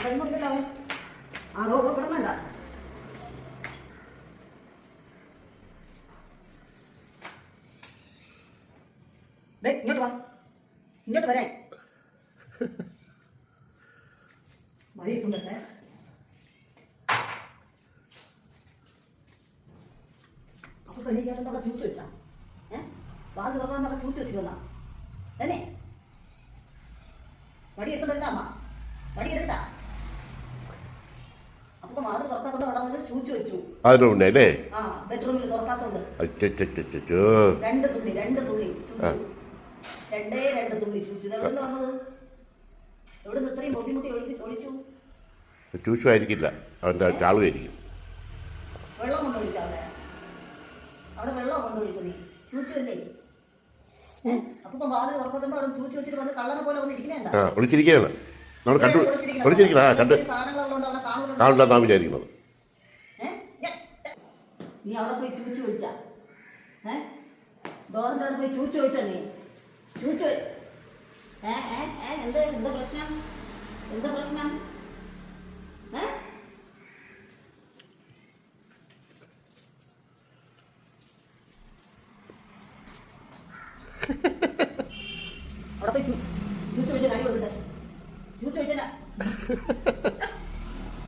അതൊന്നുമില്ലല്ലോ. അതോ ഇവിടെ വേണ്ട. ഇങ്ങോട്ട് വാ, ഇങ്ങോട്ട് വരാൻ മഴ ഇരിക്കുന്നുണ്ട്. അപ്പൊ പെണ്ണിക്കാരുടെ ചൂച്ച് വെച്ചാ വാത് തുറക്കാൻ ചൂച്ച് വെച്ചിരുന്ന തന്നെ വടി എടുത്ത് വരട്ടാ വടി എടുത്താ. അപ്പൊ വാത് തുറക്കാത്തോണ്ട് അവിടെ വന്ന് ചൂച്ച് വെച്ചു. അതിലേ ആ ബെഡ്റൂമിൽ തുറക്കാത്തോണ്ട് രണ്ട് തുള്ളി ചൂച്ചു. രണ്ട് തുള്ളി ചൂച്ചു. എവിടെ വന്നത്? എവിടെ നിന്ന് ഇത്രയും ബുദ്ധിമുട്ടി ഒഴിച്ചു? ചൂച്ചു ആയിരിക്കില്ല, അവൻ്റെ ചാളുമായിരിക്കും. വെള്ളം കൊണ്ടൊഴിച്ച അവിടെ വെള്ളം കൊണ്ടൊഴിച്ചു. നീ ചൂച്ചല്ലേ? അപ്പൊ വാതിൽ തുറക്കുമ്പോ അവിടെ ചൂച്ചു വെച്ചിട്ട് വന്ന് കള്ളനെ പോലെ വന്ന് ഇരിക്കണേണ്ട. വിളിച്ചിരിക്കുകയാണ് നമ്മൾ കണ്ടു. വിളിച്ചിരിക്കണം. കണ്ട് കാണില്ല നാം വിചാരിക്കുന്നത്. നീ അവിടെ പോയി ചൂച്ചു വെച്ചാ ഡോറിന്റെ അവിടെ പോയി ചൂച്ചു വെച്ചാ നീ ചൂച്ചു എന്താ പ്രശ്നം? എന്താ പ്രശ്നം? അവിടെ പോയി ചൂച്ചു വെച്ചാൽ അടി കൊടുക്കട്ടെ. ചൂച്ചു വെച്ചാ